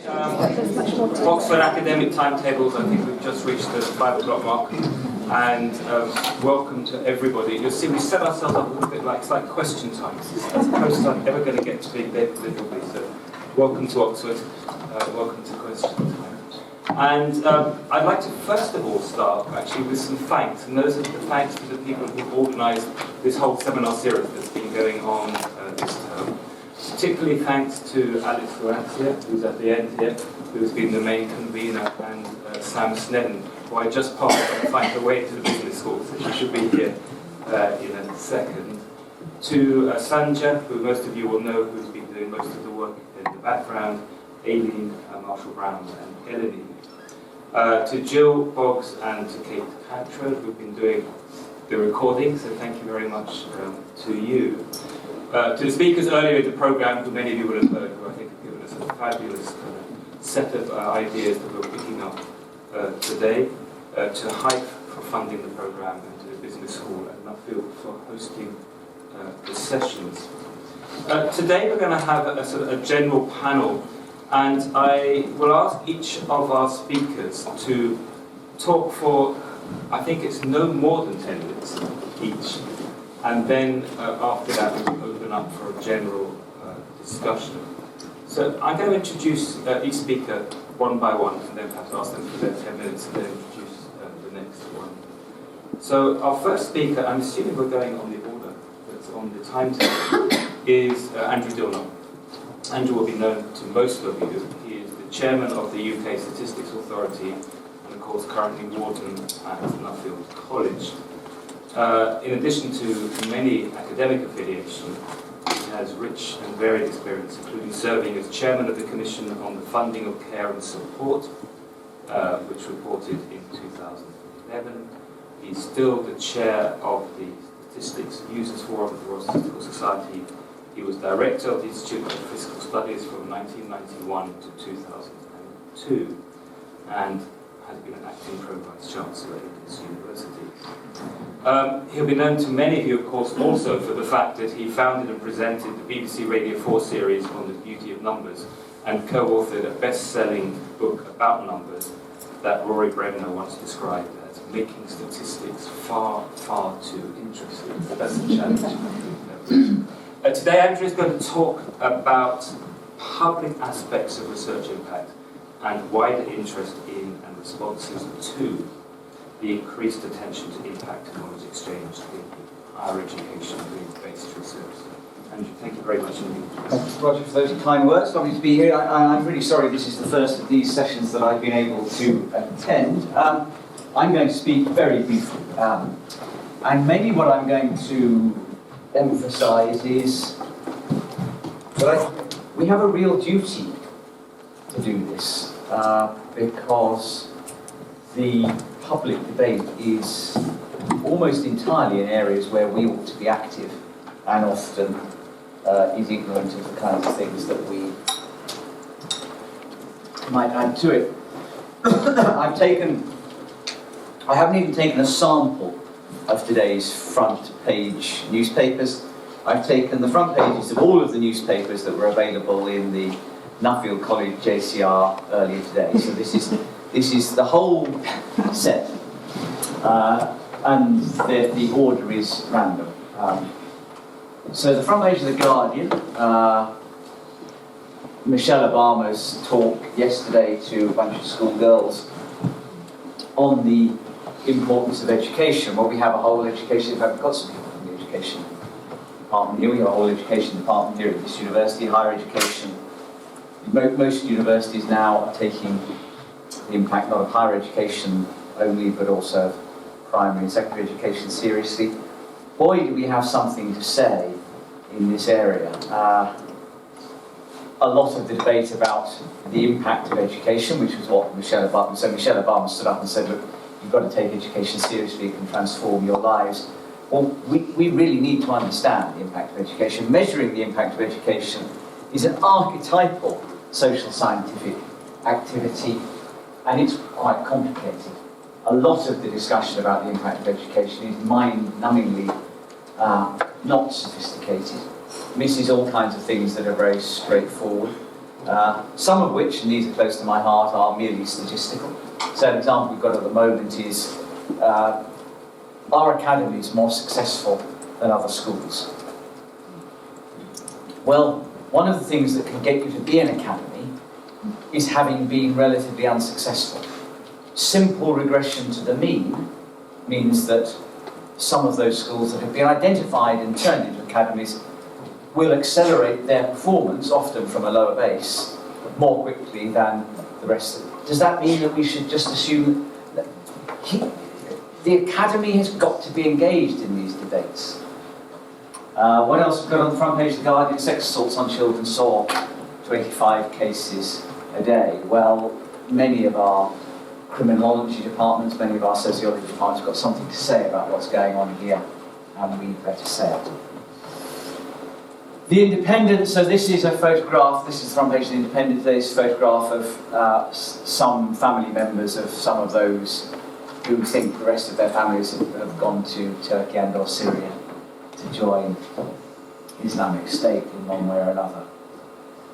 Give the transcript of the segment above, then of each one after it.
Oxford academic timetables, I think we've just reached the 5 o'clock mark. And welcome to everybody. You'll see we set ourselves up a little bit like, it's like question time. It's as close as I'm ever going to get to being David Littleby. So welcome to Oxford, welcome to question time. And I'd like to first of all start actually with some thanks. And those are the thanks to the people who organised this whole seminar series that's been going on this term. Particularly thanks to Alex Valencia, who's at the end here, who has been the main convener, and Sam Snedden, who I just passed and find her way to the business school, so she should be here in a second. To Sanja, who most of you will know, who's been doing most of the work in the background, Aileen, Marshall-Brown, and Eleni. To Jill Boggs and to Kate Cantrell, who've been doing the recording, so thank you very much to you. To the speakers earlier in the programme, who many of you would have heard, who I think have given us a fabulous set of ideas that we're picking up today, to Hype for funding the programme, and to the Business School and Nuffield for hosting the sessions. Today we're going to have a sort of a general panel, and I will ask each of our speakers to talk for, I think it's no more than 10 minutes each. And then after that, we'll open up for a general discussion. So I'm going to introduce each speaker one by one, and then perhaps ask them for their 10 minutes, and then introduce the next one. So our first speaker, I'm assuming we're going on the order that's on the timetable, is Andrew Dilnot. Andrew will be known to most of you. He is the chairman of the UK Statistics Authority, and of course currently warden at Nuffield College. In addition to many academic affiliations, he has rich and varied experience, including serving as chairman of the Commission on the Funding of Care and Support, which reported in 2011. He's still the chair of the Statistics Users Forum of the Royal Statistical Society. He was director of the Institute of Fiscal Studies from 1991 to 2002, and has been an acting Pro-Vice Chancellor in this university. He'll be known to many of you, of course, also for the fact that he founded and presented the BBC Radio 4 series on the beauty of numbers, and co-authored a best-selling book about numbers that Rory Bremner once described as making statistics far, far too interesting. That's a challenge. Today, Andrew is going to talk about public aspects of research impact and wider interest in and responses to the increased attention to impact and knowledge exchange in higher education and based research. Andrew, thank you very much indeed. Thanks, Roger, for those kind words. Lovely to be here. I'm really sorry this is the first of these sessions that I've been able to attend. I'm going to speak very briefly. And maybe what I'm going to emphasise is that we have a real duty to do this, because the public debate is almost entirely in areas where we ought to be active, and often is ignorant of the kinds of things that we might add to it. I haven't even taken a sample of today's front page newspapers. I've taken the front pages of all of the newspapers that were available in the Nuffield College JCR earlier today. So this is the whole set, and the order is random. So the front page of The Guardian, Michelle Obama's talk yesterday to a bunch of schoolgirls on the importance of education. Well, we have a whole education, in fact we've got some people from the education department here. We have a whole education department here at this university, higher education. Most universities now are taking the impact not of higher education only, but also of primary and secondary education seriously. Boy, do we have something to say in this area. A lot of the debate about the impact of education, which was what Michelle Obama stood up and said, look, you've got to take education seriously, it can transform your lives. Well, we really need to understand the impact of education. Measuring the impact of education is an archetypal social scientific activity, and it's quite complicated. A lot of the discussion about the impact of education is mind-numbingly not sophisticated, misses all kinds of things that are very straightforward. some of which, and these are close to my heart, are merely statistical. So an example we've got at the moment is, are academies more successful than other schools? Well, one of the things that can get you to be an academy is having been relatively unsuccessful. Simple regression to the mean means that some of those schools that have been identified and turned into academies will accelerate their performance, often from a lower base, more quickly than the rest of it. Does that mean that we should just assume that the academy has got to be engaged in these debates? What else we've got on the front page of The Guardian? Sex assaults on children saw 25 cases a day. Well, many of our criminology departments, many of our sociology departments have got something to say about what's going on here, and we better say it. The Independent, so this is a photograph, this is the front page of The Independent today, this photograph of some family members of some of those who think the rest of their families have gone to Turkey and or Syria to join Islamic State in one way or another.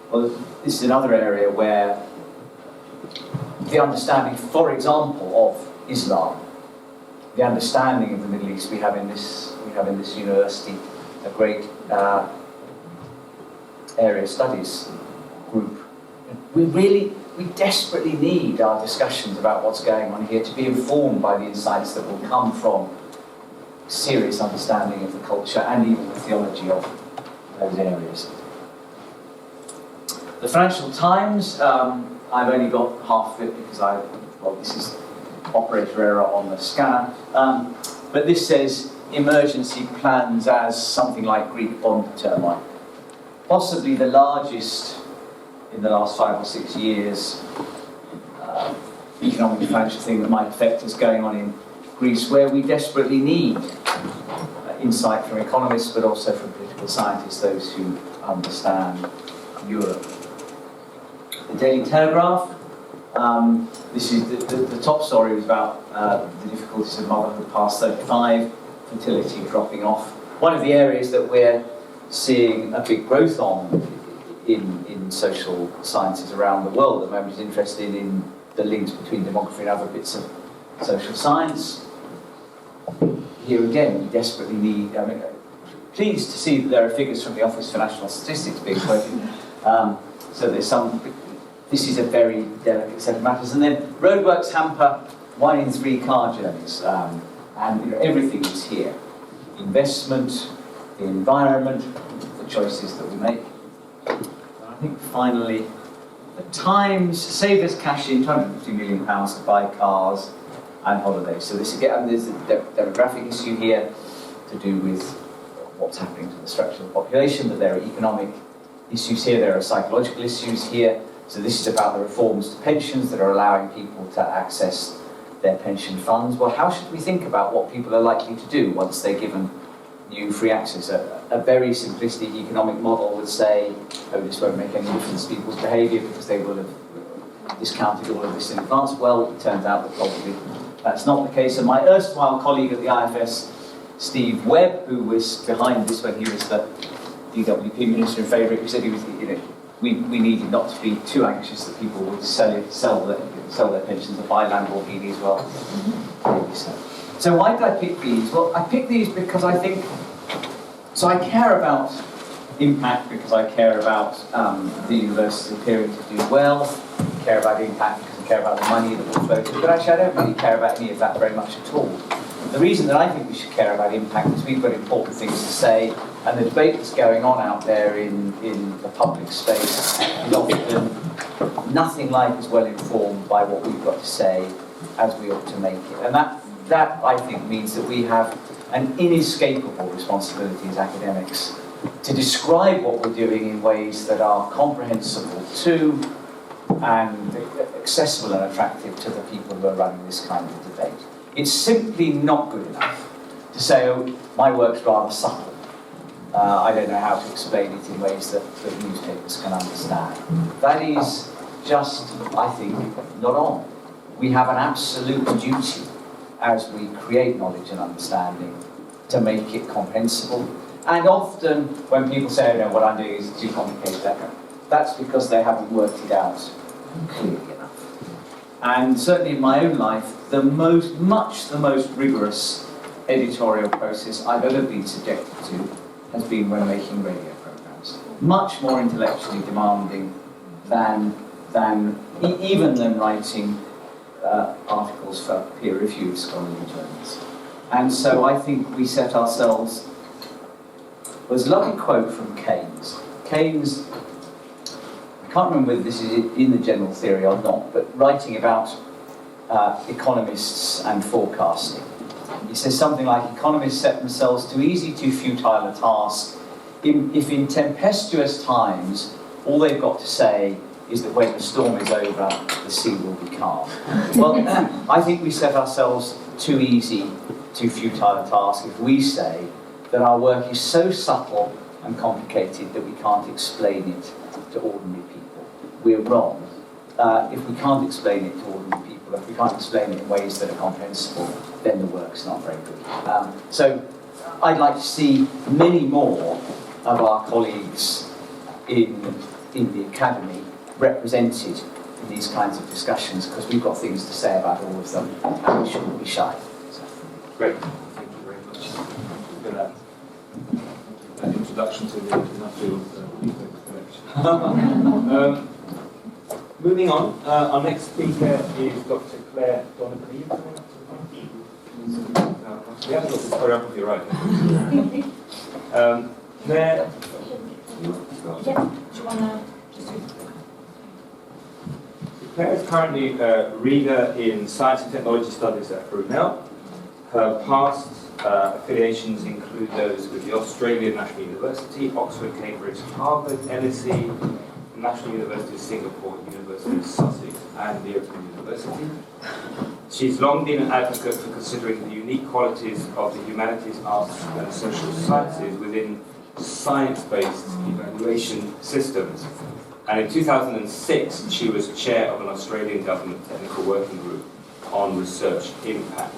Well, this is another area where the understanding, for example, of Islam, the understanding of the Middle East we have in this university, a great area studies group. We desperately need our discussions about what's going on here to be informed by the insights that will come from serious understanding of the culture and even the theology of those areas. The Financial Times, I've only got half of it because this is operator error on the scanner, but this says emergency plans as something like Greek bond turmoil. Possibly the largest in the last 5 or 6 years economic and financial thing that might affect us going on in Greece, where we desperately need insight from economists but also from political scientists, those who understand Europe. The Daily Telegraph, this is the top story was about the difficulties of motherhood past 35, fertility dropping off. One of the areas that we're seeing a big growth on in social sciences around the world at the moment is interested in the links between demography and other bits of social science. Here again, we desperately need, pleased to see that there are figures from the Office for National Statistics being quoted. So there's this is a very delicate set of matters. And then roadworks hamper 1 in 3 car journeys. And everything is here. Investment, the environment, the choices that we make. And I think finally, the Times saved us cash in £250 million to buy cars and holidays. So this again, there's a demographic issue here to do with what's happening to the structure of the population, but there are economic issues here, there are psychological issues here. So this is about the reforms to pensions that are allowing people to access their pension funds. Well, how should we think about what people are likely to do once they're given new free access? A very simplistic economic model would say, oh, this won't make any difference to people's behaviour because they will have discounted all of this in advance. Well, it turns out that probably that's not the case. And my erstwhile colleague at the IFS, Steve Webb, who was behind this when he was the DWP Minister in favour, he said he was, we needed not to be too anxious that people would sell their pensions or buy Lamborghinis. Well, maybe so. So why did I pick these? Well, I picked these because I think, so I care about impact because I care about the university appearing to do well, I care about impact because I care about the money that will flow through, but actually I don't really care about any of that very much at all. The reason that I think we should care about impact is we've got important things to say, and the debate that's going on out there in the public space is often nothing like as well informed by what we've got to say as we ought to make it. And that I think means that we have an inescapable responsibility as academics to describe what we're doing in ways that are comprehensible to and accessible and attractive to the people who are running this kind of debate. It's simply not good enough to say, oh, my work's rather subtle. I don't know how to explain it in ways that newspapers can understand. That is just, I think, not on. We have an absolute duty as we create knowledge and understanding to make it comprehensible. And often when people say, oh, no, what I'm doing is too complicated, that's because they haven't worked it out clearly enough. And certainly in my own life, the most rigorous editorial process I've ever been subjected to has been when making radio programs. Much more intellectually demanding even than writing articles for peer-reviewed scholarly journals. And so I think we set ourselves. There's a lovely quote from Keynes. Keynes, I can't remember whether this is in the general theory or not, but writing about economists and forecasting. He says something like, economists set themselves too easy, too futile a task if in tempestuous times all they've got to say is that when the storm is over, the sea will be calm. Well, I think we set ourselves too easy, too futile a task if we say that our work is so subtle and complicated that we can't explain it to ordinary people. We're wrong. If we can't explain it to ordinary people, if we can't explain it in ways that are comprehensible, then the work's not very good. So I'd like to see many more of our colleagues in the academy represented in these kinds of discussions, because we've got things to say about all of them, and we shouldn't be shy. So. Great, thank you very much for that introduction to the Nuffield collection. Moving on, our next speaker is Dr. Claire Donovan. Are you coming up to the front? We haven't got the choreography right. Claire. Yeah, do you want to just read? Claire is currently a reader in Science and Technology Studies at Brunel. Her past affiliations include those with the Australian National University, Oxford, Cambridge, Harvard, LSE, National University of Singapore, University of Sussex, and the Open University. She's long been an advocate for considering the unique qualities of the humanities, arts, and social sciences within science-based evaluation systems. And in 2006, she was chair of an Australian government technical working group on research impact,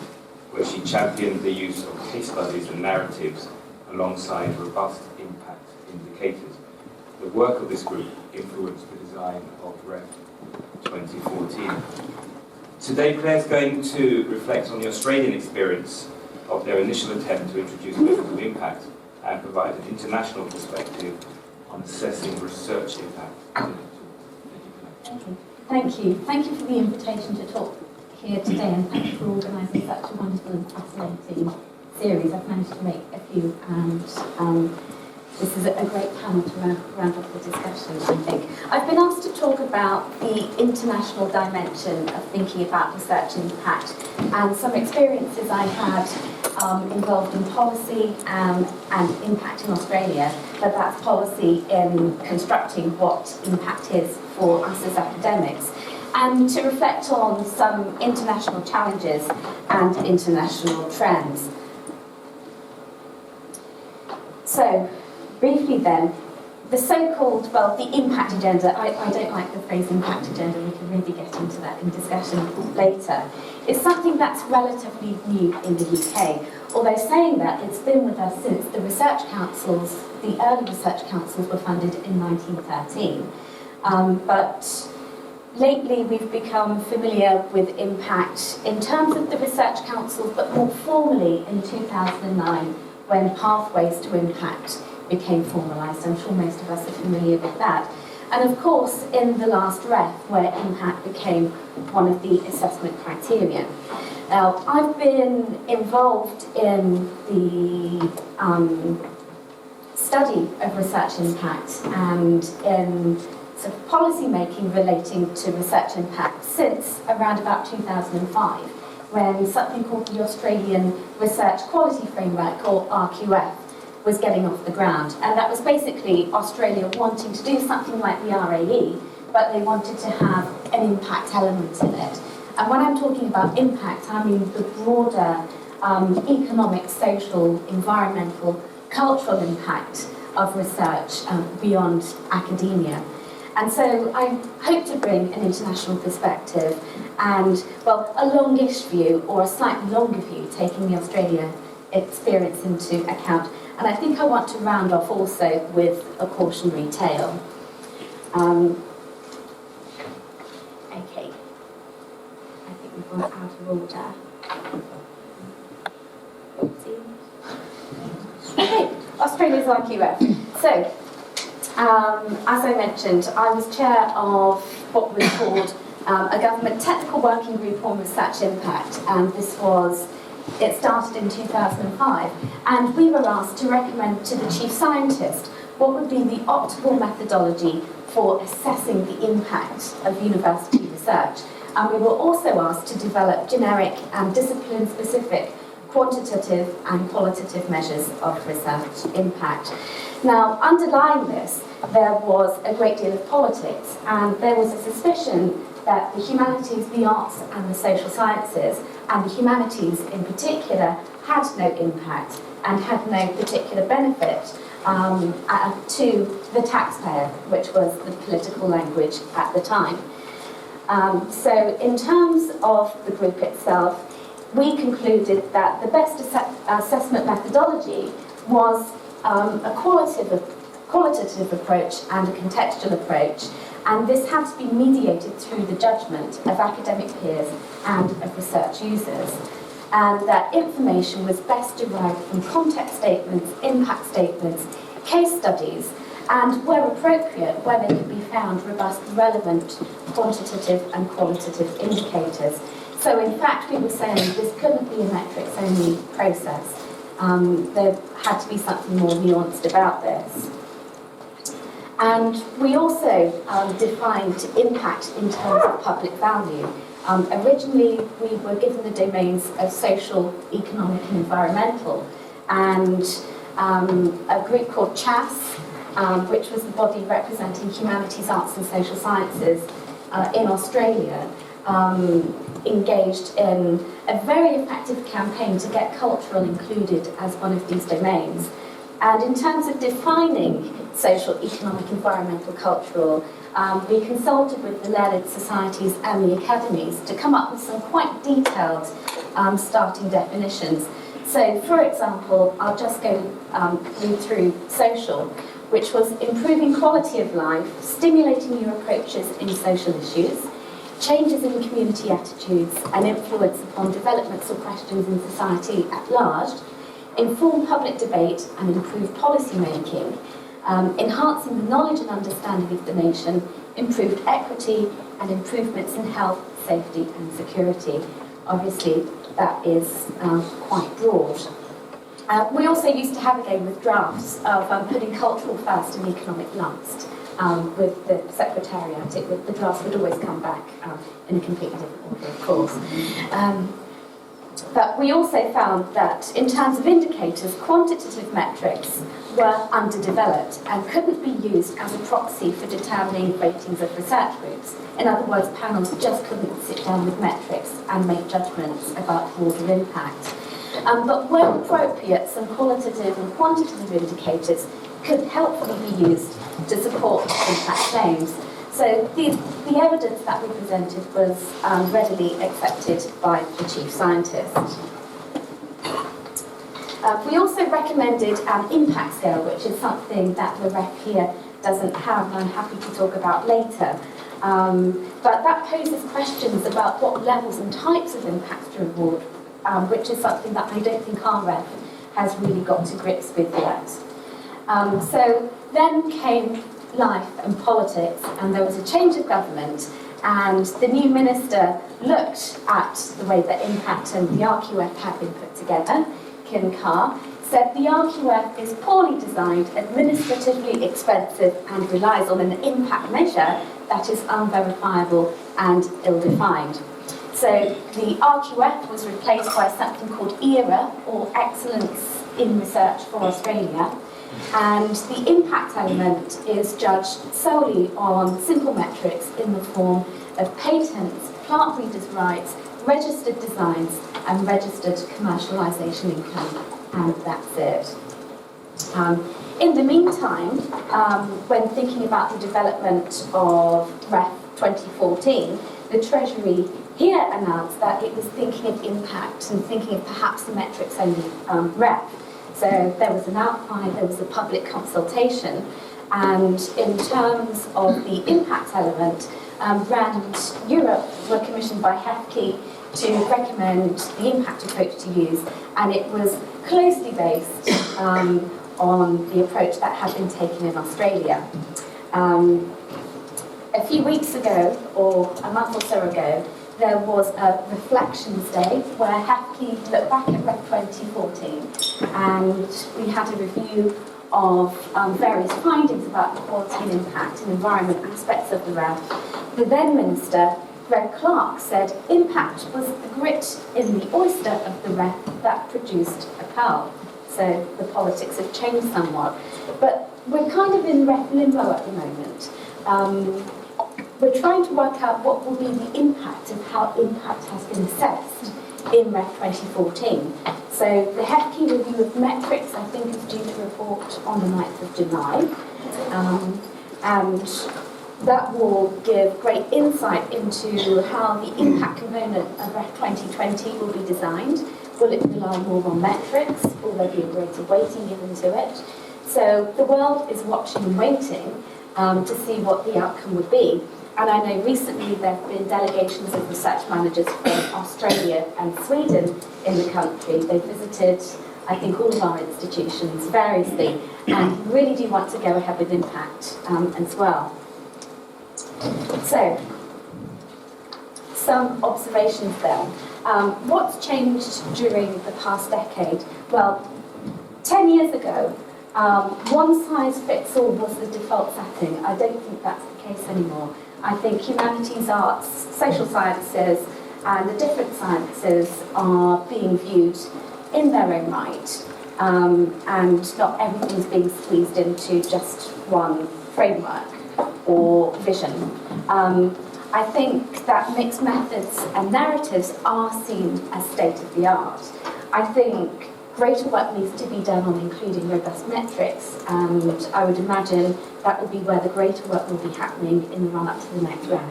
where she championed the use of case studies and narratives alongside robust impact indicators. The work of this group influenced the design of REF 2014. Today, Claire's going to reflect on the Australian experience of their initial attempt to introduce measures of impact and provide an international perspective on assessing research impact. Thank you. Thank you for the invitation to talk here today, and thank you for organising such a wonderful and fascinating series. I've managed to make a few, and this is a great panel to round off the discussion, I think. I've been asked to talk about the international dimension of thinking about research impact and some experiences I had involved in policy and impact in Australia, but that's policy in constructing what impact is for us as academics, and to reflect on some international challenges and international trends. So, briefly then, the so-called, the impact agenda, I don't like the phrase impact agenda, we can really get into that in discussion later, is something that's relatively new in the UK. Although saying that, it's been with us since the research councils, the early research councils were funded in 1913. But lately we've become familiar with impact in terms of the research councils, but more formally in 2009, when Pathways to Impact became formalised. I'm sure most of us are familiar with that. And of course, in the last REF, where impact became one of the assessment criteria. Now, I've been involved in the study of research impact and in sort of policy making relating to research impact since around about 2005, when something called the Australian Research Quality Framework, or RQF, was getting off the ground. And that was basically Australia wanting to do something like the RAE, but they wanted to have an impact element in it. And when I'm talking about impact, I mean the broader economic, social, environmental, cultural impact of research beyond academia. And so I hope to bring an international perspective and, a longish view, or a slightly longer view, taking the Australia experience into account. And I think I want to round off also with a cautionary tale. Okay, I think we've gone out of order. Oopsie. Okay, Australia's IQF. So, as I mentioned, I was chair of what was called a government technical working group on research impact, and it started in 2005, and we were asked to recommend to the chief scientist what would be the optimal methodology for assessing the impact of university research. And we were also asked to develop generic and discipline-specific quantitative and qualitative measures of research impact. Now, underlying this, there was a great deal of politics, and there was a suspicion that the humanities, the arts and the social sciences, and the humanities in particular, had no impact and had no particular benefit to the taxpayer, which was the political language at the time. So in terms of the group itself, we concluded that the best assessment methodology was a qualitative approach and a contextual approach, and this had to be mediated through the judgment of academic peers and of research users, and that information was best derived from context statements, impact statements, case studies, and where appropriate, where they could be found robust, relevant quantitative and qualitative indicators. So in fact, we were saying this couldn't be a metrics-only process. There had to be something more nuanced about this. And we also defined impact in terms of public value. Originally, we were given the domains of social, economic and environmental, and a group called CHAS, which was the body representing humanities, arts and social sciences in Australia, engaged in a very effective campaign to get cultural included as one of these domains. And in terms of defining social, economic, environmental, cultural, we consulted with the learned societies and the academies to come up with some quite detailed starting definitions. So, for example, I'll just go through social, which was improving quality of life, stimulating new approaches in social issues, changes in community attitudes and influence upon developments or questions in society at large, inform public debate and improve policy making, enhancing the knowledge and understanding of the nation, improved equity and improvements in health, safety and security. Obviously, that is quite broad. We also used to have a game with drafts of putting cultural first and economic last. With the secretariat, the drafts would always come back in a completely different order, of course. But we also found that in terms of indicators, quantitative metrics were underdeveloped and couldn't be used as a proxy for determining ratings of research groups. In other words, panels just couldn't sit down with metrics and make judgments about broader impact. But where appropriate, some qualitative and quantitative indicators could helpfully be used to support impact claims. So the evidence that we presented was readily accepted by the chief scientist. We also recommended an impact scale, which is something that the rep here doesn't have, and I'm happy to talk about later. But that poses questions about what levels and types of impacts to reward, which is something that I don't think our rep has really got to grips with yet. So then came life and politics, and there was a change of government, and the new minister looked at the way that impact and the RQF had been put together. Kim Carr said the RQF is poorly designed, administratively expensive, and relies on an impact measure that is unverifiable and ill-defined. So the RQF was replaced by something called ERA, or Excellence in Research for Australia, and the impact element is judged solely on simple metrics in the form of patents, plant breeders' rights, registered designs, and registered commercialisation income, and that's it. In the meantime, when thinking about the development of REF 2014, the Treasury here announced that it was thinking of impact and thinking of perhaps the metrics-only REF. So there was an outcry, there was a public consultation, And in terms of the impact element, Brand Europe were commissioned by HEFCE to recommend the impact approach to use, and it was closely based on the approach that had been taken in Australia. A few weeks ago, or a month or so ago, there was a reflections day where HEFCE looked back at REF 2014, and we had a review of various findings about the quality and impact and environment aspects of the REF. The then Minister, Greg Clark, said impact was the grit in the oyster of the REF that produced a pearl. So the politics have changed somewhat. But we're kind of in REF limbo at the moment. We're trying to work out what will be the impact of how impact has been assessed in REF 2014. So the HEFCE review of metrics, I think, is due to report on the 9th of July. And that will give great insight into how the impact component of REF 2020 will be designed. Will it rely more on metrics? Will there be a greater weighting given to it? So the world is watching and waiting to see what the outcome would be. And I know recently there have been delegations of research managers from Australia and Sweden in the country. They visited, I think, all of our institutions variously, and really do want to go ahead with impact as well. So, some observations then. What's changed during the past decade? Well, 10 years ago, one size fits all was the default setting. I don't think that's the case anymore. I think humanities, arts, social sciences, and the different sciences are being viewed in their own right, and not everything's being squeezed into just one framework or vision. I think that mixed methods and narratives are seen as state-of-the-art. I think greater work needs to be done on including robust metrics, and I would imagine that will be where the greater work will be happening in the run-up to the next REF.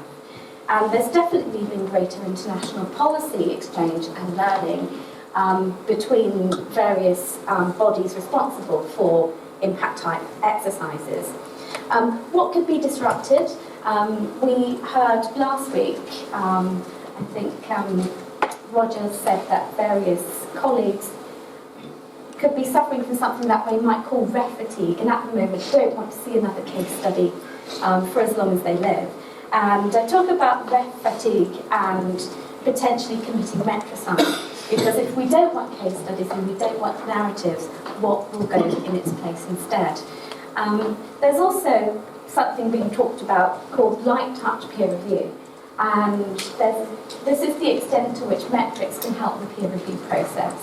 And there's definitely been greater international policy exchange and learning between various bodies responsible for impact-type exercises. What could be disrupted? We heard last week, I think Roger said that various colleagues could be suffering from something that we might call REF fatigue, and at the moment don't want to see another case study for as long as they live. And I talk about REF fatigue and potentially committing metricide, because if we don't want case studies and we don't want narratives, what will go in its place instead? There's also something being talked about called light touch peer review, and this is the extent to which metrics can help the peer review process,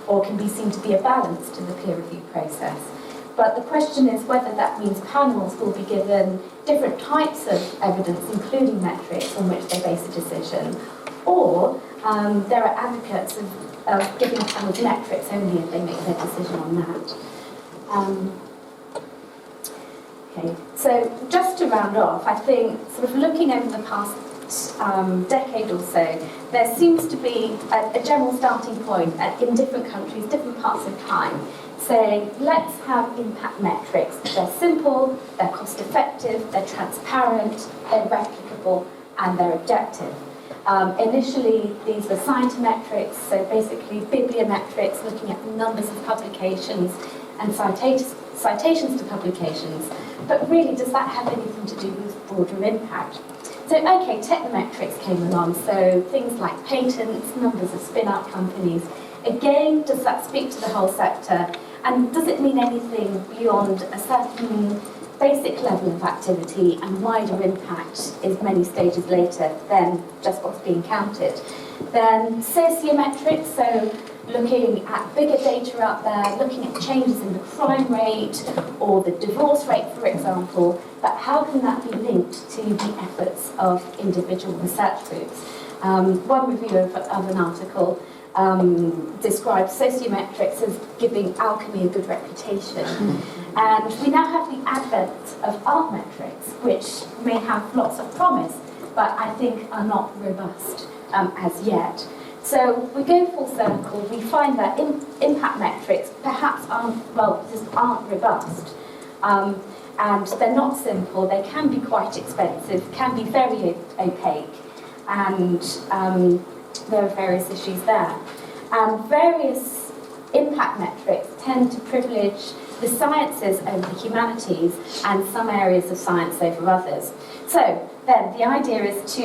or can be seen to be a balance to the peer review process. But the question is whether that means panels will be given different types of evidence, including metrics, on which they base a decision, or there are advocates of giving panels metrics only if they make their decision on that. Okay, so just to round off, I think sort of looking over the past decade or so, there seems to be a general starting point in different countries, different parts of time, saying let's have impact metrics. They're simple, they're cost effective, they're transparent, they're replicable, and they're objective. Initially, these were scientometrics, so basically bibliometrics, looking at the numbers of publications and citations to publications. But really, does that have anything to do with broader impact? So, okay, technometrics came along, so things like patents, numbers of spin-out companies. Again, does that speak to the whole sector? And does it mean anything beyond a certain basic level of activity, and wider impact is many stages later than just what's being counted? Then sociometrics, so looking at bigger data out there, looking at changes in the crime rate or the divorce rate, for example, but how can that be linked to the efforts of individual research groups? One review of an article described sociometrics as giving alchemy a good reputation. And we now have the advent of art metrics, which may have lots of promise, but I think are not robust as yet. So we go full circle, we find that impact metrics perhaps aren't robust. and they're not simple. They can be quite expensive, can be very opaque, and there are various issues there. And various impact metrics tend to privilege the sciences over the humanities and some areas of science over others. So then the idea is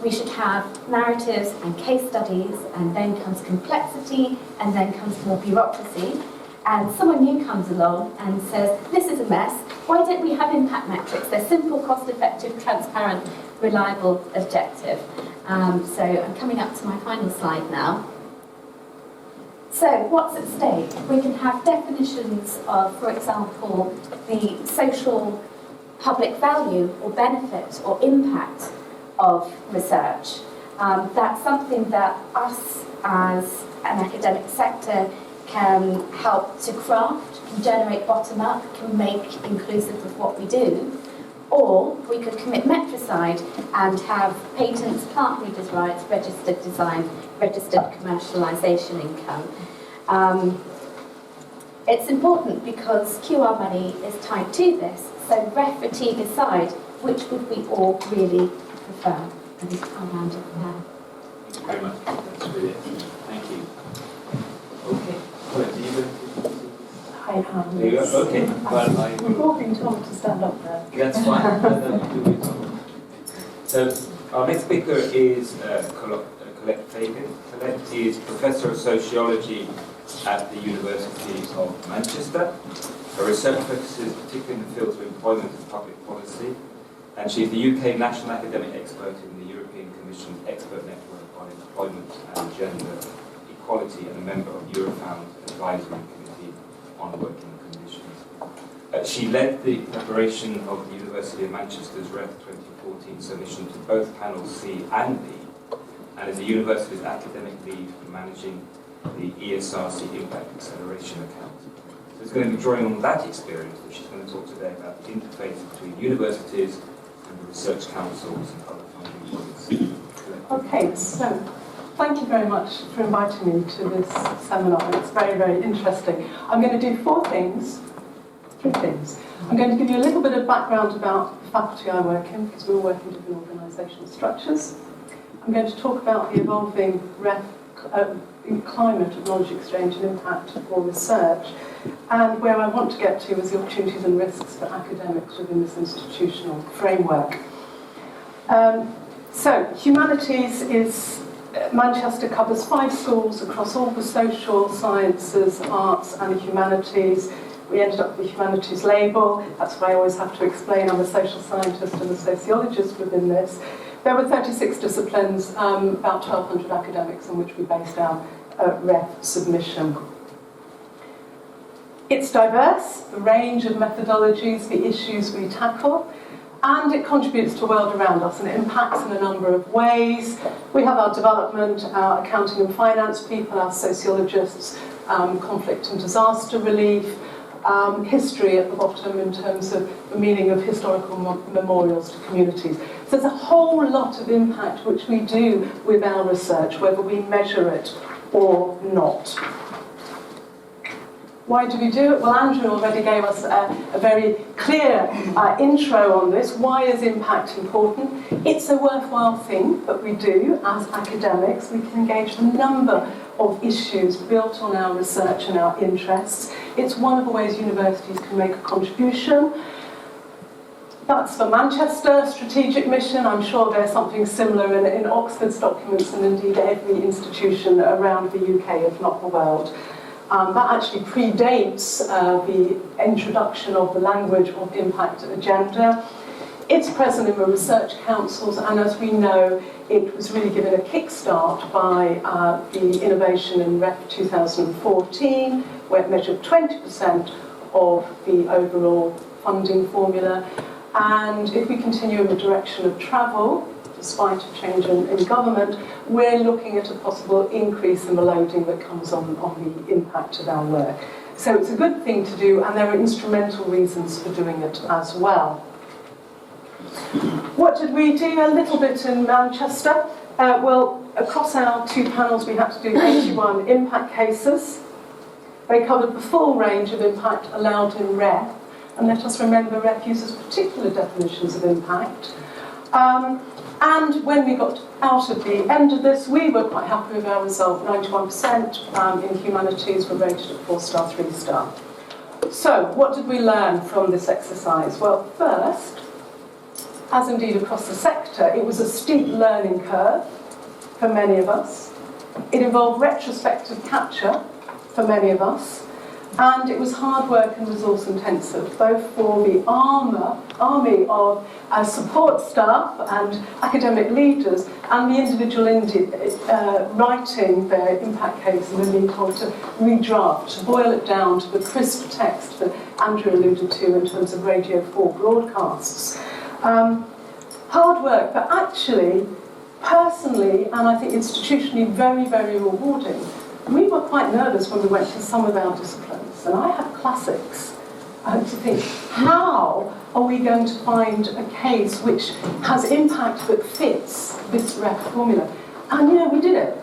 we should have narratives and case studies, and then comes complexity, and then comes more bureaucracy. And someone new comes along and says, this is a mess, why don't we have impact metrics? They're simple, cost-effective, transparent, reliable, objective. So I'm coming up to my final slide now. So what's at stake? We can have definitions of, for example, the social public value or benefit or impact of research. That's something that us as an academic sector can help to craft, can generate bottom-up, can make inclusive of what we do. Or we could commit metricide and have patents, plant breeders' rights, registered design, registered commercialisation income. It's important because QR money is tied to this. So ref fatigue aside, which would we all really prefer? And I'll round it there. Thank you very much. That's really it. Thank you. Okay. Well, do you Hi, there you go. Okay. Well, we've all been told to stand up there. That's fine. So our next speaker is Colette Fagan. Colette is Professor of Sociology at the University of Manchester. Her research focuses particularly in the fields of employment and public policy, and she's the UK National Academic Expert in the European Commission's Expert Network on Employment and Gender Equality and a member of Eurofound Advisory Committee on Working Conditions. She led the preparation of the University of Manchester's REF 2014 submission to both panels C and D, and is the university's academic lead for managing the ESRC Impact Acceleration Account. So it's going to be drawing on that experience that she's going to talk today about the interface between universities and the research councils and other funding bodies. Okay, so thank you very much for inviting me to this seminar. It's very, very interesting. I'm going to do three things. I'm going to give you a little bit of background about the faculty I work in, because we all work in different organisational structures. I'm going to talk about the evolving climate of knowledge exchange and impact for research, and where I want to get to is the opportunities and risks for academics within this institutional framework. So, humanities is, Manchester covers 5 schools across all the social sciences, arts and the humanities. We ended up with the humanities label. That's why I always have to explain I'm a social scientist and a sociologist within this. There were 36 disciplines, about 1,200 academics on which we based our REF submission. It's diverse, the range of methodologies, the issues we tackle, and it contributes to the world around us and it impacts in a number of ways. We have our development, our accounting and finance people, our sociologists, conflict and disaster relief, history at the bottom in terms of the meaning of historical memorials to communities. So there's a whole lot of impact which we do with our research, whether we measure it or not. Why do we do it? Well, Andrew already gave us a very clear intro on this. Why is impact important? It's a worthwhile thing that we do as academics. We can engage a number of issues built on our research and our interests. It's one of the ways universities can make a contribution. That's for Manchester, strategic mission. I'm sure there's something similar in Oxford's documents and indeed every institution around the UK, if not the world. That actually predates the introduction of the language of impact agenda. It's present in the research councils, and as we know, it was really given a kickstart by the innovation in REF 2014, where it measured 20% of the overall funding formula. And if we continue in the direction of travel, despite a change in government, we're looking at a possible increase in the loading that comes on the impact of our work. So it's a good thing to do, and there are instrumental reasons for doing it as well. What did we do? A little bit in Manchester. Well, across our 2 panels, we had to do 81 impact cases. They covered the full range of impact allowed in REF, and let us remember REF uses particular definitions of impact. And when we got out at the end of this, we were quite happy with our result. 91% in humanities were rated at 4-star, 3-star. So, what did we learn from this exercise? Well, first, as indeed across the sector, it was a steep learning curve for many of us. It involved retrospective capture for many of us, and it was hard work and resource intensive, both for the army of support staff and academic leaders and the individual writing their impact case and then being told to redraft, to boil it down to the crisp text that Andrew alluded to in terms of Radio 4 broadcasts. Hard work, but actually, personally, and I think institutionally, very, very rewarding. We were quite nervous when we went to some of our disciplines, and I had classics to think, how are we going to find a case which has impact but fits this REF formula? And we did it.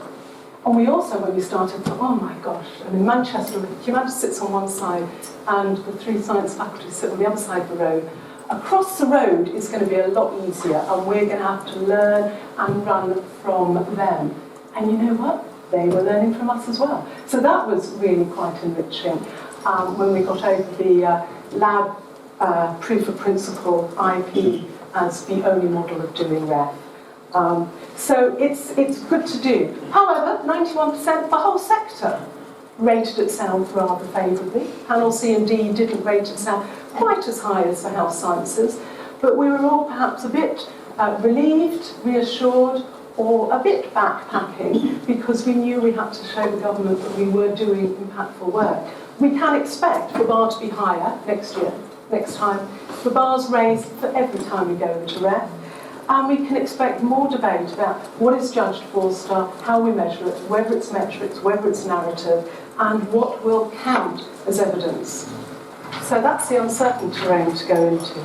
And we also, when we started, thought, oh my gosh, and in Manchester, humanities sits on one side and the 3 science faculties sit on the other side of the road. Across the road is going to be a lot easier, and we're going to have to learn and run from them. And you know what? They were learning from us as well. So that was really quite enriching when we got over the lab proof of principle IP as the only model of doing REF. So it's good to do. However, 91%, the whole sector rated itself rather favourably. Panel C and D didn't rate itself quite as high as the health sciences, but we were all perhaps a bit relieved, reassured, or a bit backpacking, because we knew we had to show the government that we were doing impactful work. We can expect the bar to be higher next time. The bar's raised for every time we go into REF, and we can expect more debate about what is judged 4-star, how we measure it, whether it's metrics, whether it's narrative, and what will count as evidence. So that's the uncertain terrain to go into.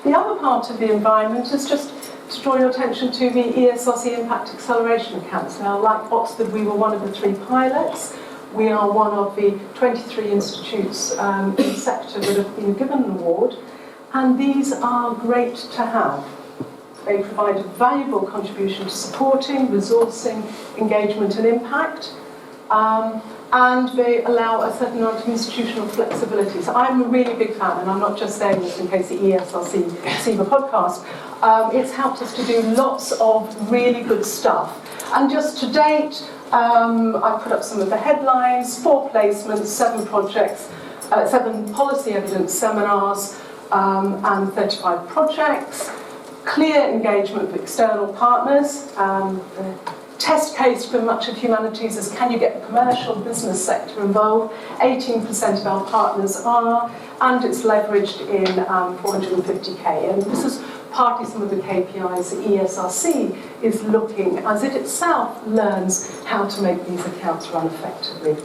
The other part of the environment is just to draw your attention to the ESRC Impact Acceleration Accounts. Now, like Oxford, we were one of the 3 pilots. We are one of the 23 institutes in the sector that have been given an award, and these are great to have. They provide a valuable contribution to supporting, resourcing, engagement and impact, and they allow a certain amount of institutional flexibility. So I'm a really big fan, and I'm not just saying this in case the ESRC see the podcast. It's helped us to do lots of really good stuff. And just to date, I put up some of the headlines: 4 placements, 7 projects, 7 policy evidence seminars, and 35 projects. Clear engagement with external partners. The test case for much of humanities is, can you get the commercial business sector involved? 18% of our partners are, and it's leveraged in 450k. And this is partly some of the KPIs that ESRC is looking, as it itself learns how to make these accounts run effectively.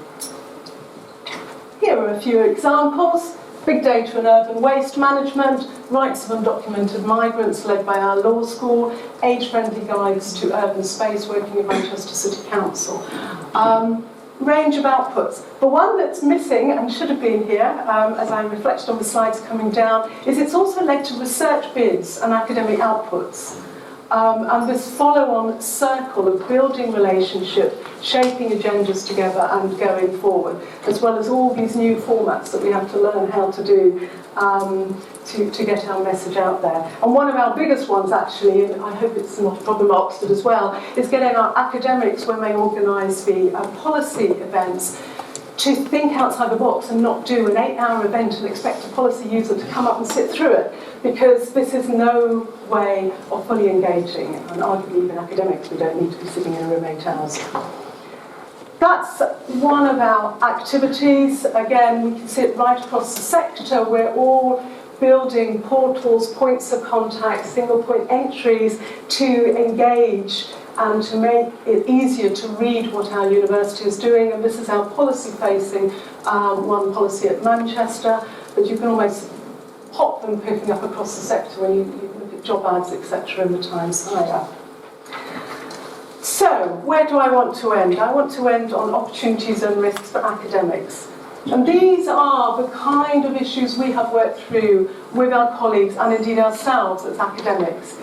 Here are a few examples. Big data and urban waste management, rights of undocumented migrants led by our law school, age-friendly guides to urban space working with Manchester City Council. Range of outputs. The one that's missing and should have been here, as I reflected on the slides coming down, is it's also led to research bids and academic outputs. And this follow-on circle of building relationship, shaping agendas together and going forward, as well as all these new formats that we have to learn how to do to get our message out there. And one of our biggest ones, actually, and I hope it's not a problem at Oxford as well, is getting our academics, when they organise the policy events, to think outside the box and not do an 8-hour event and expect a policy user to come up and sit through it, because this is no way of fully engaging, and arguably even academics, we don't need to be sitting in a room 8 hours. That's one of our activities. Again, we can see it right across the sector. We're all building portals, points of contact, single point entries to engage and to make it easier to read what our university is doing. And this is our policy-facing one policy at Manchester, but you can almost pop them picking up across the sector when you look at job ads, etc., in the Times Higher. So, where do I want to end? I want to end on opportunities and risks for academics. And these are the kind of issues we have worked through with our colleagues and indeed ourselves as academics.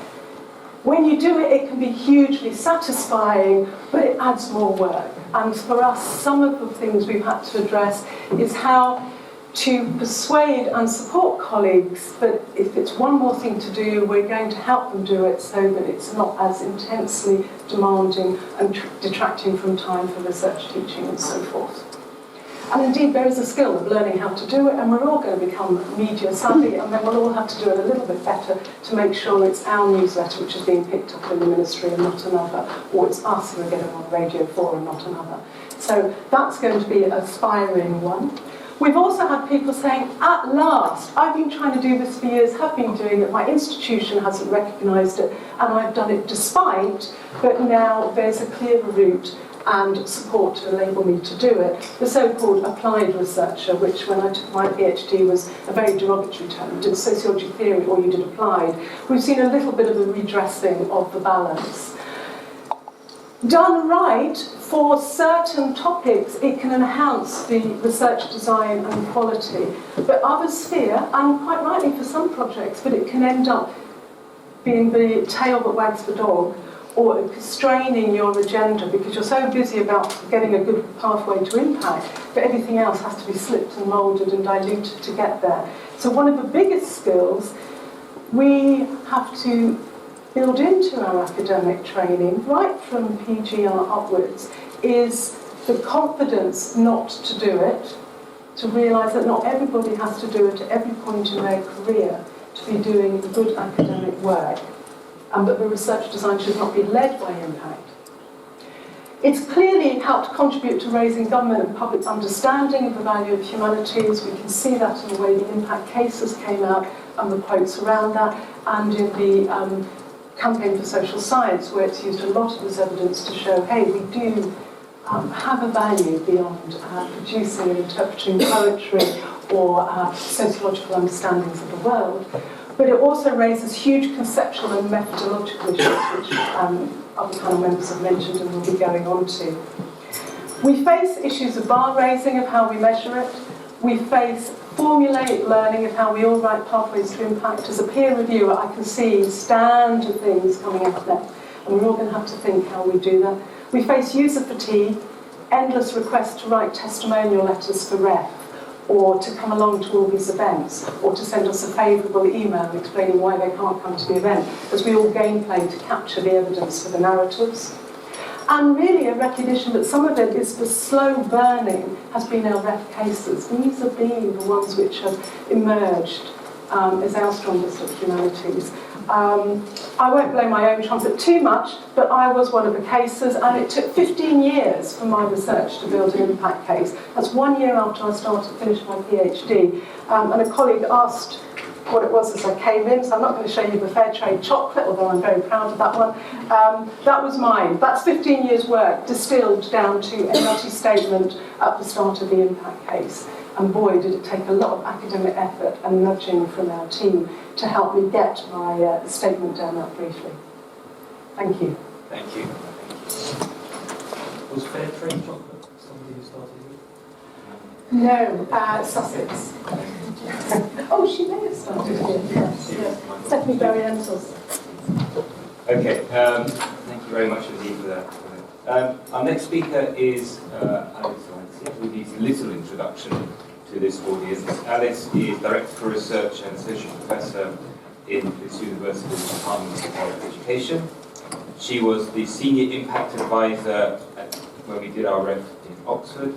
When you do it, it can be hugely satisfying, but it adds more work. And for us, some of the things we've had to address is how to persuade and support colleagues that if it's one more thing to do, we're going to help them do it so that it's not as intensely demanding and detracting from time for research, teaching and so forth. And indeed, there is a skill of learning how to do it, and we're all going to become media savvy, and then we'll all have to do it a little bit better to make sure it's our newsletter which is being picked up in the ministry and not another, or it's us who are getting on Radio 4 and not another. So that's going to be an aspiring one. We've also had people saying, at last, I've been trying to do this for years, have been doing it, my institution hasn't recognised it, and I've done it despite, but now there's a clearer route and support to enable me to do it. The so-called applied researcher, which when I took my PhD was a very derogatory term. You did sociology theory or you did applied. We've seen a little bit of a redressing of the balance. Done right, for certain topics, it can enhance the research design and quality. But others fear, and quite rightly for some projects, but it can end up being the tail that wags the dog, or constraining your agenda because you're so busy about getting a good pathway to impact that everything else has to be slipped and moulded and diluted to get there. So one of the biggest skills we have to build into our academic training, right from PGR upwards, is the confidence not to do it, to realise that not everybody has to do it at every point in their career to be doing good academic work. But the research design should not be led by impact. It's clearly helped contribute to raising government and public understanding of the value of humanities. We can see that in the way the impact cases came out and the quotes around that, and in the campaign for social science, where it's used a lot of this evidence to show, hey, we do have a value beyond producing and interpreting poetry or sociological understandings of the world. But it also raises huge conceptual and methodological issues, which other panel members have mentioned and we'll be going on to. We face issues of bar raising, of how we measure it. We face formulaic learning of how we all write pathways to impact. As a peer reviewer, I can see standard things coming out there, and we're all going to have to think how we do that. We face user fatigue, endless requests to write testimonial letters for ref, or to come along to all these events, or to send us a favourable email explaining why they can't come to the event, as we all gameplay to capture the evidence for the narratives. And really a recognition that some of it is the slow burning has been our ref cases. These have been the ones which have emerged as our strongest of humanities. I won't blow my own trumpet too much, but I was one of the cases, and it took 15 years for my research to build an impact case. That's 1 year after I finished my PhD. And a colleague asked what it was as I came in, so I'm not going to show you the fair trade chocolate, although I'm very proud of that one. That was mine. That's 15 years' work distilled down to a nutty statement at the start of the impact case. And boy, did it take a lot of academic effort and nudging from our team to help me get my statement down that briefly. Thank you. Thank you. Was fair trade chocolate somebody who started with? No, Sussex. Oh, she may have started here, yes. Stephanie Barrientos. Okay, thank you very much indeed for that. Our next speaker is Alice, who needs little introduction to this audience. Alice is Director for Research and Associate Professor in this university's Department of Higher Education. She was the Senior Impact Advisor when we did our ref in Oxford.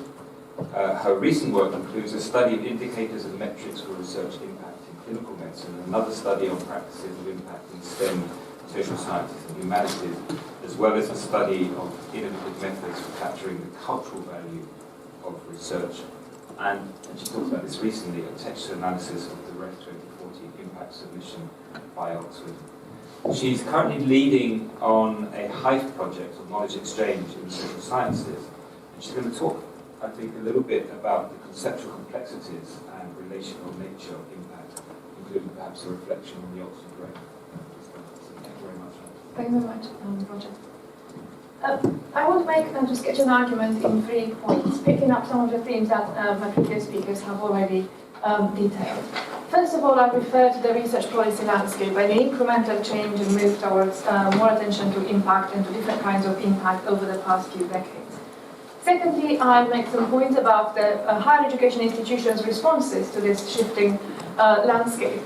Her recent work includes a study of indicators and metrics for research impact in clinical medicine, and another study on practices of impact in STEM, social sciences and humanities, as well as a study of innovative methods for capturing the cultural value of research. And she talked about this recently, a textual analysis of the REF 2040 impact submission by Oxford. She's currently leading on a HIVE project of knowledge exchange in social sciences, and she's going to talk, I think, a little bit about the conceptual complexities and relational nature of impact, including perhaps a reflection on the Oxford REF. Thank you very much. Thank you very much, Roger. I want to make and just get an argument in 3 points, picking up some of the themes that my previous speakers have already detailed. First of all, I refer to the research policy landscape and the incremental change and move towards more attention to impact and to different kinds of impact over the past few decades. Secondly, I make some points about the higher education institutions' responses to this shifting landscape.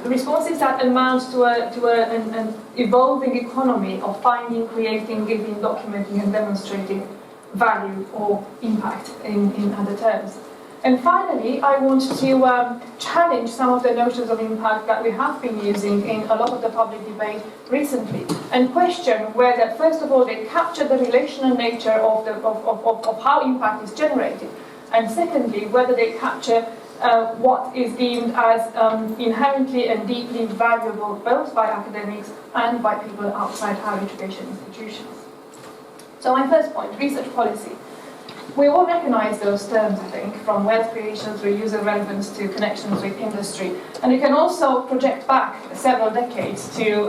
Responses that amount to an evolving economy of finding, creating, giving, documenting and demonstrating value or impact in other terms. And finally, I want to challenge some of the notions of impact that we have been using in a lot of the public debate recently, and question whether, first of all, they capture the relational nature of how impact is generated, and secondly, whether they capture what is deemed as inherently and deeply valuable both by academics and by people outside higher education institutions. So my first point, research policy. We all recognize those terms, I think, from wealth creation through user relevance to connections with industry. And you can also project back several decades to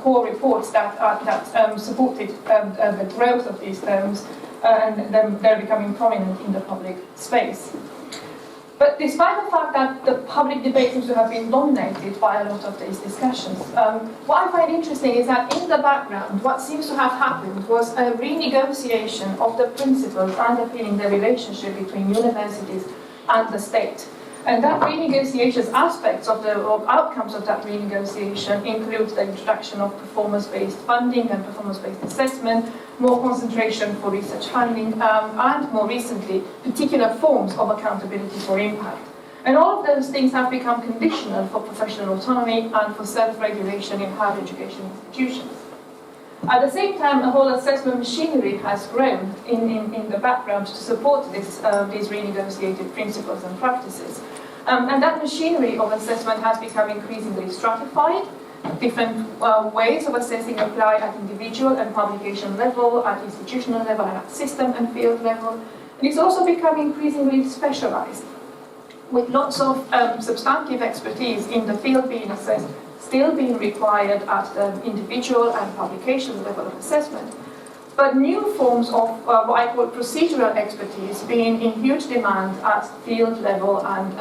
core reports that supported the growth of these terms and then they're becoming prominent in the public space. But despite the fact that the public debate seems to have been dominated by a lot of these discussions, what I find interesting is that in the background, what seems to have happened was a renegotiation of the principles underpinning the relationship between universities and the state. And that renegotiation's aspects of the outcomes of that renegotiation include the introduction of performance-based funding and performance-based assessment, more concentration for research funding, and more recently, particular forms of accountability for impact. And all of those things have become conditional for professional autonomy and for self-regulation in higher education institutions. At the same time, a whole assessment machinery has grown in the background to support these renegotiated principles and practices. And that machinery of assessment has become increasingly stratified. Different ways of assessing apply at individual and publication level, at institutional level, and at system and field level. And it's also become increasingly specialized, with lots of substantive expertise in the field being assessed still being required at the individual and publication level of assessment. But new forms of what I call procedural expertise being in huge demand at field level and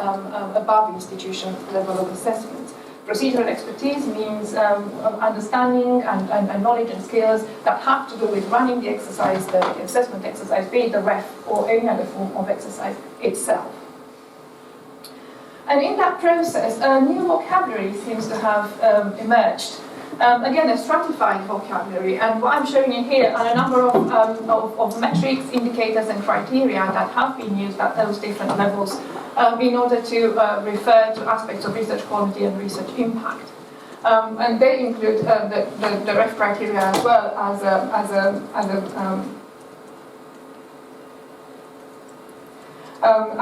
above institution level of assessment. Procedural expertise means understanding and knowledge and skills that have to do with running the exercise, the assessment exercise, be it the REF or any other form of exercise itself. And in that process, a new vocabulary seems to have emerged. Again, a stratified vocabulary, and what I'm showing you here are a number of metrics, indicators and criteria that have been used at those different levels in order to refer to aspects of research quality and research impact. And they include the REF criteria as well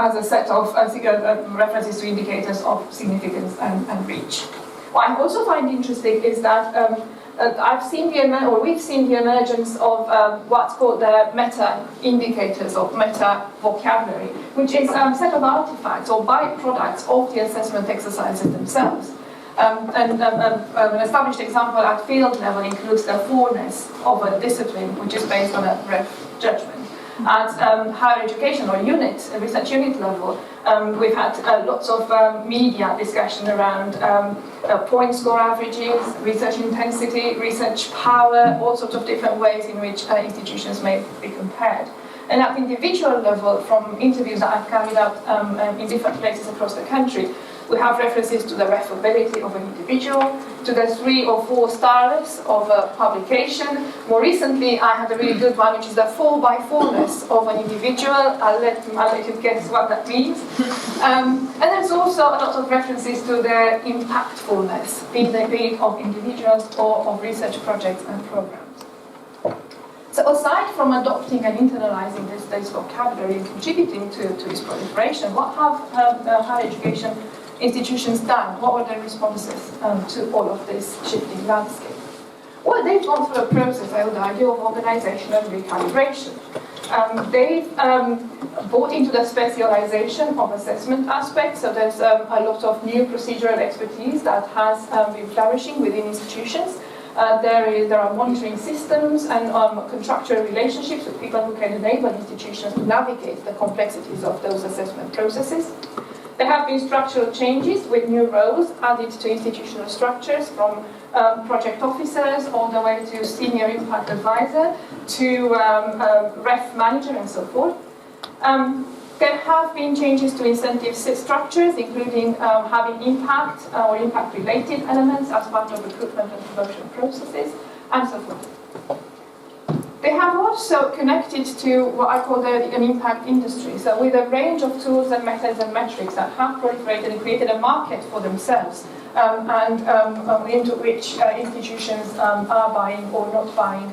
as a set of references to indicators of significance and reach. What I also find interesting is that we've seen the emergence of what's called the meta indicators or meta vocabulary, which is a set of artifacts or byproducts of the assessment exercises themselves. An established example at field level includes the fullness of a discipline, which is based on a REF judgment. At higher education or research unit level, we've had lots of media discussion around point score averages, research intensity, research power, all sorts of different ways in which institutions may be compared. And at individual level, from interviews that I've carried out in different places across the country, we have references to the refability of an individual, to the 3 or 4 stars of a publication. More recently, I had a really good one, which is the 4x4ness of an individual. I'll let you guess what that means. And there's also a lot of references to the impactfulness, be it of individuals or of research projects and programs. So aside from adopting and internalizing this vocabulary and contributing to its proliferation, what have higher education institutions done? What were their responses to all of this shifting landscape? Well, they've gone through a process, I would argue, of organizational recalibration. They've brought into the specialization of assessment aspects, so there's a lot of new procedural expertise that has been flourishing within institutions. There are monitoring systems and contractual relationships with people who can enable institutions to navigate the complexities of those assessment processes. There have been structural changes with new roles added to institutional structures, from project officers all the way to senior impact advisor to ref manager and so forth. There have been changes to incentive structures, including having impact or impact-related elements as part of recruitment and promotion processes, and so forth. They have also connected to what I call an impact industry. So with a range of tools and methods and metrics that have proliferated and created a market for themselves, into which institutions are buying or not buying,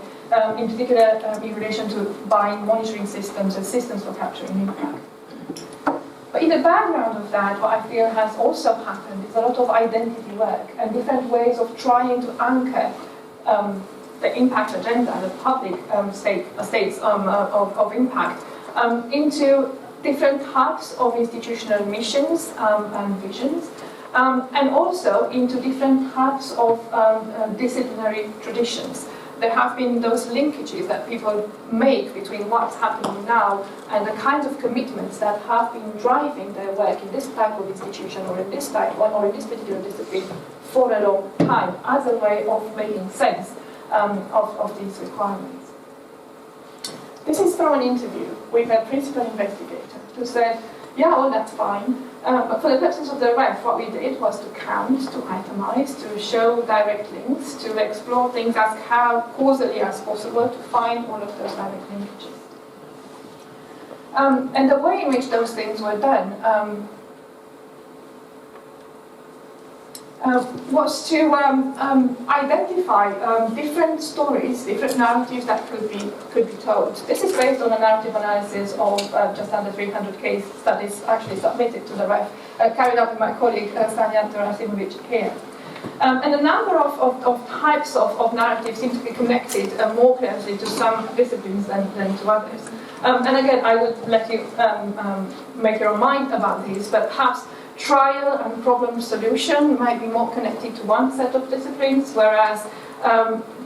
in particular in relation to buying monitoring systems and systems for capturing impact. But in the background of that, what I feel has also happened is a lot of identity work and different ways of trying to anchor the impact agenda, the public states of impact, into different types of institutional missions and visions, and also into different types of disciplinary traditions. There have been those linkages that people make between what's happening now and the kinds of commitments that have been driving their work in this type of institution or in this type or in this particular discipline for a long time as a way of making sense of these requirements. This is from an interview with a principal investigator who said, yeah, well, that's fine, but for the purposes of the ref, what we did was to count, to itemize, to show direct links, to explore things as causally as possible, to find all of those direct linkages. And the way in which those things were done was to identify different stories, different narratives that could be told. This is based on a narrative analysis of just under 300 case studies actually submitted to the ref, carried out by my colleague Sanja Torasimovic here. And a number of types of narratives seem to be connected more closely to some disciplines than to others. And again, I would let you make your own mind about these, but perhaps trial and problem solution might be more connected to one set of disciplines, whereas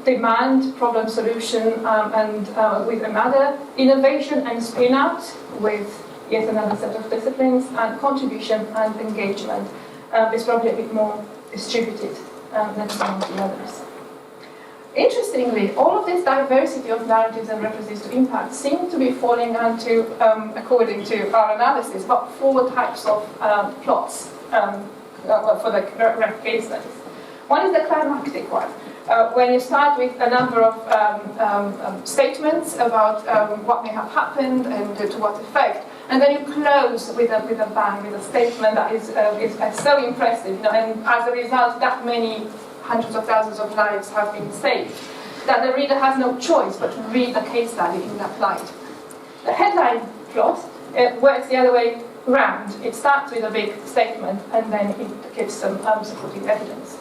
demand, problem solution, and with another, innovation and spin-out with yet another set of disciplines, and contribution and engagement is probably a bit more distributed than some of the others. Interestingly, all of this diversity of narratives and references to impact seem to be falling onto, according to our analysis, about 4 types of plots for the ref case studies. One is the climactic one, when you start with a number of statements about what may have happened and to what effect, and then you close with a bang, with a statement that is so impressive, and as a result, that many hundreds of thousands of lives have been saved, that the reader has no choice but to read the case study in that light. The headline plot works the other way around. It starts with a big statement and then it gives some supporting evidence.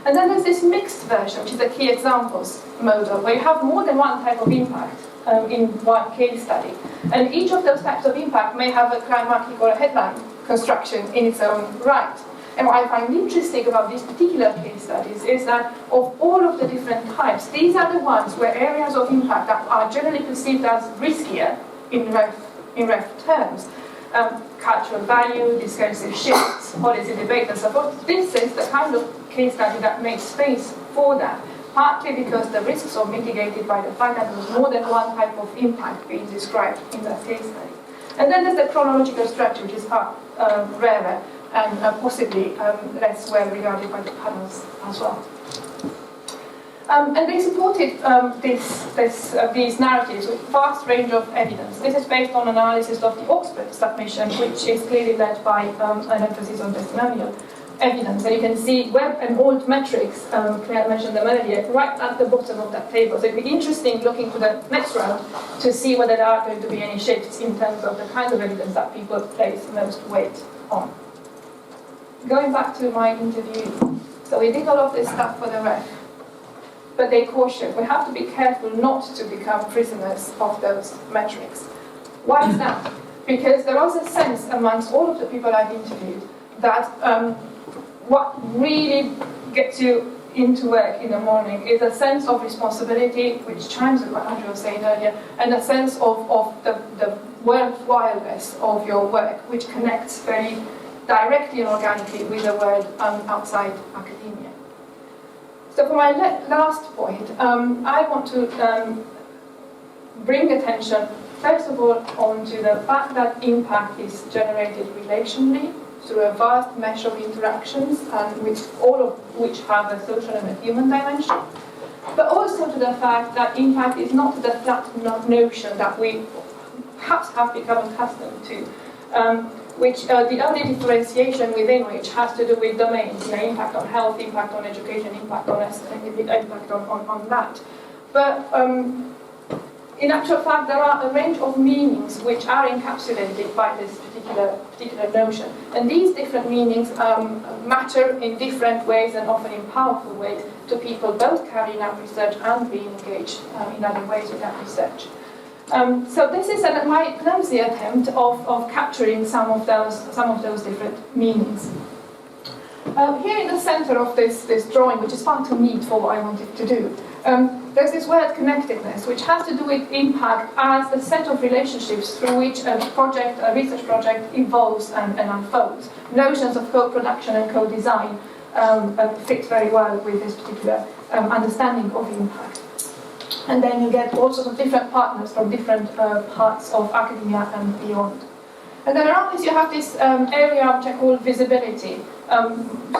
And then there's this mixed version, which is the key examples model, where you have more than one type of impact in one case study. And each of those types of impact may have a climactic or a headline construction in its own right. And what I find interesting about these particular case studies is that of all of the different types, these are the ones where areas of impact that are generally perceived as riskier in ref terms. Cultural value, discursive shifts, policy debate, and so forth. This is the kind of case study that makes space for that, partly because the risks are mitigated by the fact that there's more than one type of impact being described in that case study. And then there's the chronological structure, which is rarer and possibly less well regarded by the panels as well. And they supported these narratives with a vast range of evidence. This is based on analysis of the Oxford submission, which is clearly led by an emphasis on testimonial evidence. And you can see web and old metrics, Claire mentioned them earlier, right at the bottom of that table. So it'd be interesting looking to the next round to see whether there are going to be any shifts in terms of the kind of evidence that people place most weight on. Going back to my interview, so we did all of this stuff for the ref, but they caution, we have to be careful not to become prisoners of those metrics. Why is that? Because there was a sense amongst all of the people I've interviewed that what really gets you into work in the morning is a sense of responsibility, which chimes with what Andrew was saying earlier, and a sense of the worthwhileness of your work, which connects very directly and organically with the world outside academia. So for my last point, I want to bring attention, first of all, onto the fact that impact is generated relationally through a vast mesh of interactions, and all of which have a social and a human dimension, but also to the fact that impact is not the flat notion that we perhaps have become accustomed to, which the only differentiation within which has to do with domains, impact on health, impact on education, impact on impact on that. But in actual fact, there are a range of meanings which are encapsulated by this particular notion. And these different meanings matter in different ways and often in powerful ways to people both carrying out research and being engaged in other ways with that research. So this is my clumsy attempt of capturing some of those different meanings. Here in the center of this drawing, which is far too neat for what I wanted to do, there's this word connectedness, which has to do with impact as a set of relationships through which a research project evolves and unfolds. Notions of co-production and co-design fit very well with this particular understanding of impact. And then you get all sorts of different partners from different parts of academia and beyond. And then around this you have this area which I call visibility.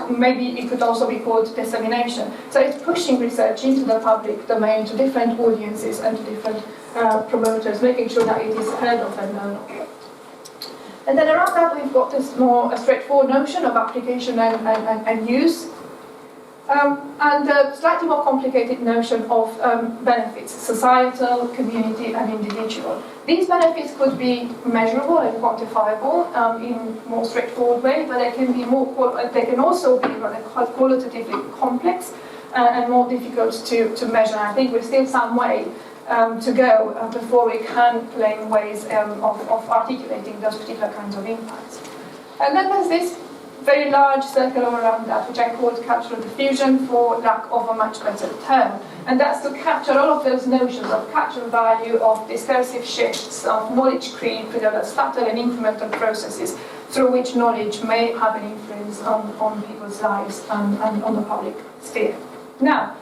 Maybe it could also be called dissemination. So it's pushing research into the public domain to different audiences and to different promoters, making sure that it is heard of and known of. And then around that we've got this more straightforward notion of application and use. And a slightly more complicated notion of benefits, societal, community and individual. These benefits could be measurable and quantifiable in more straightforward way, but they can also be rather qualitatively complex and more difficult to measure. I think we're still some way to go before we can claim ways of articulating those particular kinds of impacts. And then there's this very large circle around that, which I called cultural diffusion for lack of a much better term. And that's to capture all of those notions of cultural value, of discursive shifts, of knowledge creep, the subtle and incremental processes through which knowledge may have an influence on people's lives and on the public sphere. Now,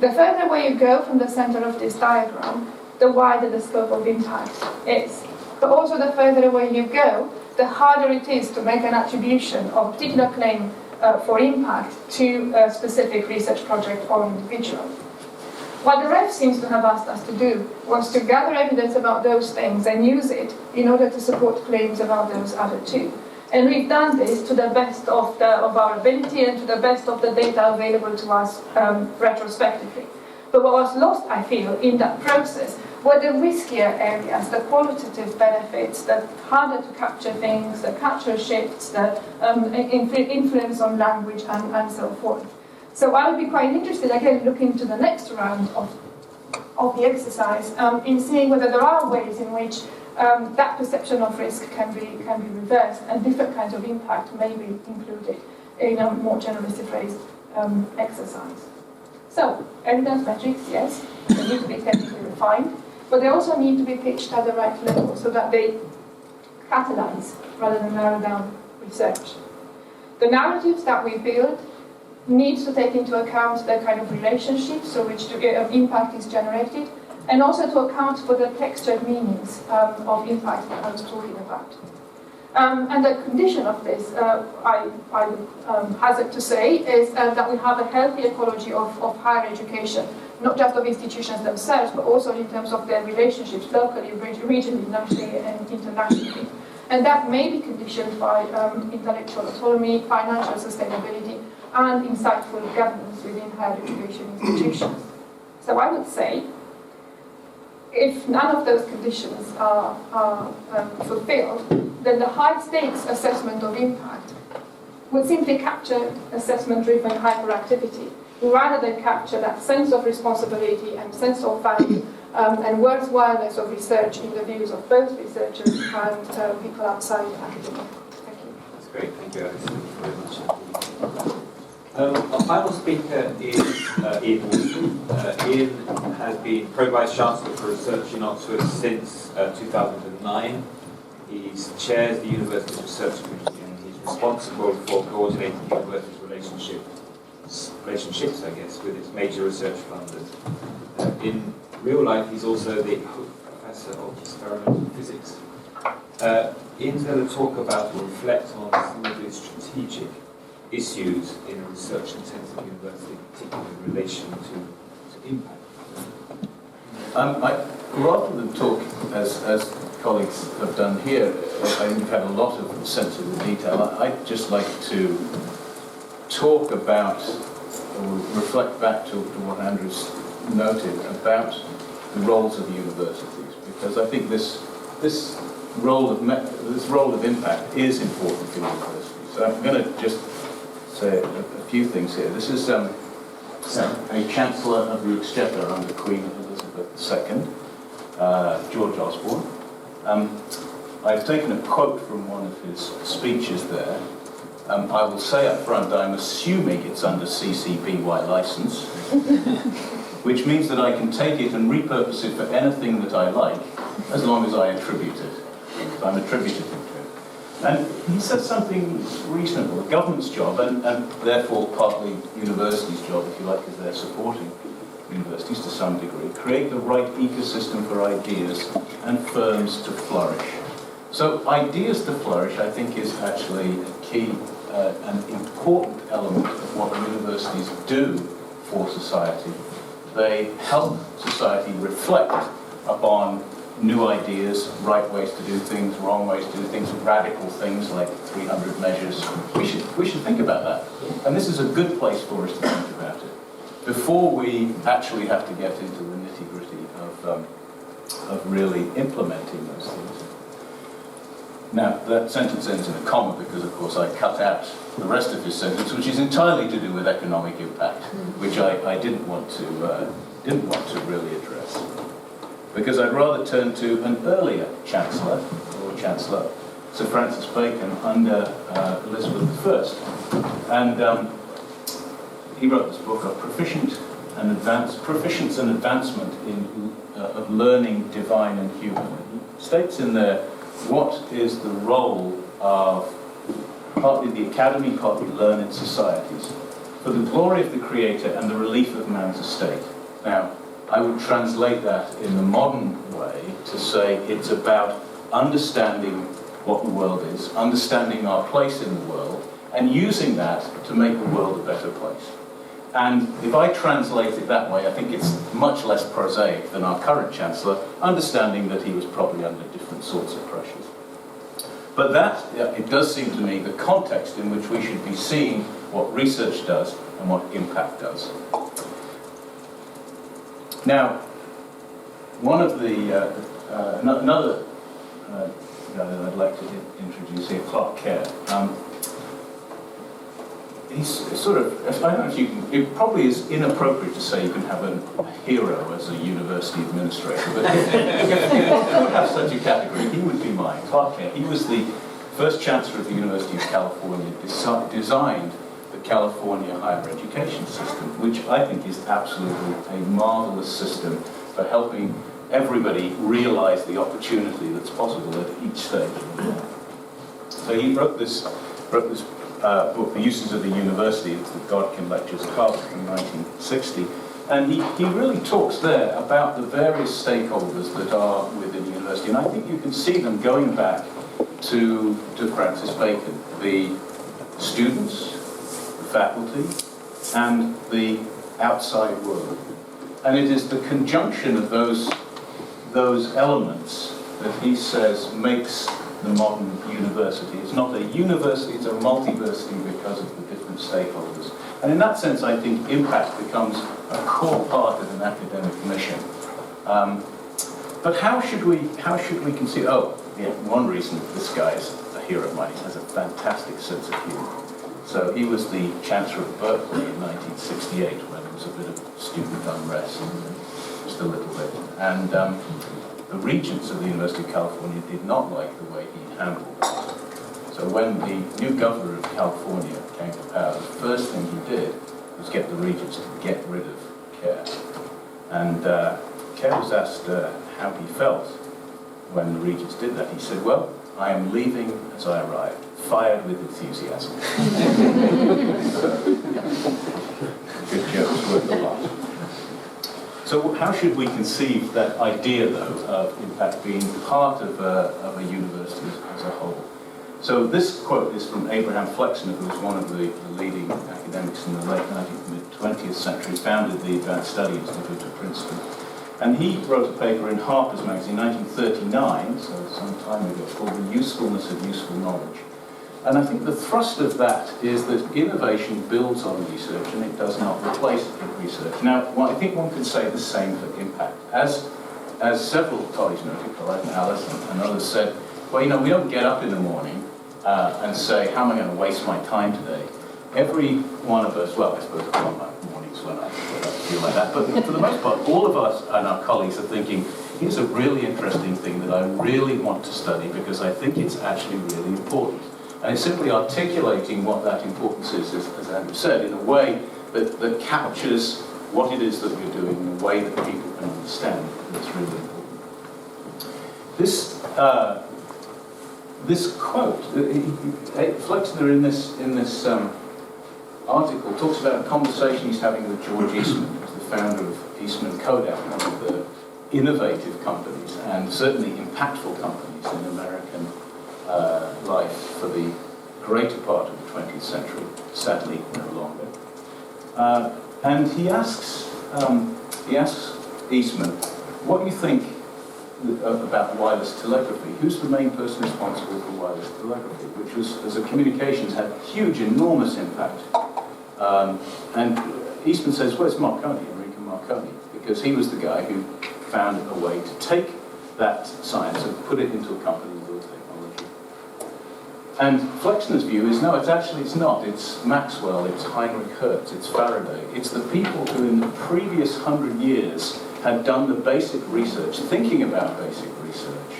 the further away you go from the center of this diagram, the wider the scope of impact is. But also the further away you go, the harder it is to make an attribution of a particular claim for impact to a specific research project or individual. What the REF seems to have asked us to do was to gather evidence about those things and use it in order to support claims about those other two. And we've done this to the best of our ability and to the best of the data available to us retrospectively. But what was lost, I feel, in that process were the riskier areas, the qualitative benefits, the harder to capture things, the cultural shifts, the influence on language and so forth. So I would be quite interested, again, looking to the next round of the exercise, in seeing whether there are ways in which that perception of risk can be reversed and different kinds of impact may be included in a more generously phrased exercise. So, evidence metrics, yes, they need to be technically refined, but they also need to be pitched at the right level so that they catalyze rather than narrow down research. The narratives that we build needs to take into account the kind of relationships through which impact is generated, and also to account for the textured meanings of impact that I was talking about. And the condition of this, I would hazard to say, is that we have a healthy ecology of higher education, not just of institutions themselves, but also in terms of their relationships locally, regionally, nationally, and internationally. And that may be conditioned by intellectual autonomy, financial sustainability, and insightful governance within higher education institutions. So I would say, if none of those conditions are fulfilled, then the high-stakes assessment of impact would simply capture assessment-driven hyperactivity, rather than capture that sense of responsibility and sense of value and worthwhileness of research in the views of both researchers and people outside academia. Thank you. That's great, thank you, Alice. Thank you very much. Our final speaker is Ian Walston. Ian has been Pro-Vice Chancellor for Research in Oxford since 2009. He chairs the University's Research Committee and he's responsible for coordinating the university's relationships, I guess, with its major research funders. In real life, he's also the Professor of Experimental Physics. Ian's going to talk about or reflect on some of the strategic issues in a research-intensive university, particularly in relation to impact. Rather than talk, as colleagues have done here, I think we've had a lot of sensible detail. I'd just like to talk about, or reflect back to what Andrew's noted about the roles of universities, because I think this role of impact is important for universities. So I'm going to just say a few things here. This is a Chancellor of the Exchequer under Queen Elizabeth II, George Osborne. I've taken a quote from one of his speeches there. I will say up front, I'm assuming it's under CC/BY license, which means that I can take it and repurpose it for anything that I like, as long as I attribute it. So I'm attributing it to him. And he says something reasonable. The government's job, and therefore partly universities' job, if you like, because they're supporting universities to some degree, create the right ecosystem for ideas and firms to flourish. So ideas to flourish, I think, is actually a key, an important element of what universities do for society. They help society reflect upon new ideas, right ways to do things, wrong ways to do things, radical things like 300 measures. We should think about that. And this is a good place for us to think about it before we actually have to get into the nitty-gritty of really implementing those things. Now, that sentence ends in a comma because, of course, I cut out the rest of his sentence, which is entirely to do with economic impact, which I didn't want to really address. Because I'd rather turn to an earlier Chancellor, Sir Francis Bacon, under Elizabeth I. And he wrote this book of Proficience and Advancement of Learning, Divine and Human. He states in there what is the role of partly the academy, partly learned societies, for the glory of the Creator and the relief of man's estate. Now, I would translate that in the modern way to say it's about understanding what the world is, understanding our place in the world, and using that to make the world a better place. And if I translate it that way, I think it's much less prosaic than our current Chancellor, understanding that he was probably under different sorts of pressures. But that, it does seem to me, the context in which we should be seeing what research does and what impact does. Now, one of the, another guy that I'd like to introduce here, Clark Kerr. He's sort of, I don't know if you can, it probably is inappropriate to say you can have a hero as a university administrator, but if you could have such a category, he would be mine, Clark Kerr. He was the first Chancellor of the University of California, designed the California higher education system, which I think is absolutely a marvelous system for helping everybody realize the opportunity that's possible at each stage. So he wrote this book, The Uses of the University. It's the Godkin Lectures class from 1960. And he really talks there about the various stakeholders that are within the university. And I think you can see them going back to Francis Bacon, the students, the faculty, and the outside world. And it is the conjunction of those elements that he says makes the modern university. It's not a university, it's a multiversity because of the different stakeholders. And in that sense, I think impact becomes a core part of an academic mission. But how should we consider, one reason this guy is a hero of mine, he has a fantastic sense of humor. So he was the Chancellor of Berkeley in 1968 when there was a bit of student unrest, just a little bit. And the regents of the University of California did not like the way he handled it. So So when the new governor of California came to power, the first thing he did was get the regents to get rid of Kerr. And Kerr was asked how he felt when the regents did that. He said, well, I am leaving as I arrived, fired with enthusiasm. Good jokes worth a lot. So how should we conceive that idea, though, of impact being part of a university as a whole? So this quote is from Abraham Flexner, who was one of the leading academics in the late 19th, mid-20th century, founded the Advanced Study Institute at Princeton. And he wrote a paper in Harper's Magazine in 1939, so some time ago, called The Usefulness of Useful Knowledge. And I think the thrust of that is that innovation builds on research and it does not replace research. Now, I think one could say the same for impact. As several colleagues noted, like Alice and others said, well, you know, we don't get up in the morning and say, how am I going to waste my time today? Every one of us, well, I suppose it's not my mornings when I feel like that, but for the most part, all of us and our colleagues are thinking, here's a really interesting thing that I really want to study because I think it's actually really important. And it's simply articulating what that importance is, as Andrew said, in a way that captures what it is that we're doing in a way that people can understand. That's really important. This quote, Flexner in this article talks about a conversation he's having with George Eastman, who's the founder of Eastman Kodak, one of the innovative companies and certainly impactful companies in American life for the greater part of the 20th century, sadly no longer. And he asks Eastman, what do you think about wireless telegraphy? Who's the main person responsible for wireless telegraphy? Which was, as a communications, had huge, enormous impact. And Eastman says, well, it's Marconi, Enrico Marconi, because he was the guy who found a way to take that science and put it into a company with real technology. And Flexner's view is, no, it's not. It's Maxwell, it's Heinrich Hertz, it's Faraday. It's the people who in the previous 100 years had done the basic research, thinking about basic research,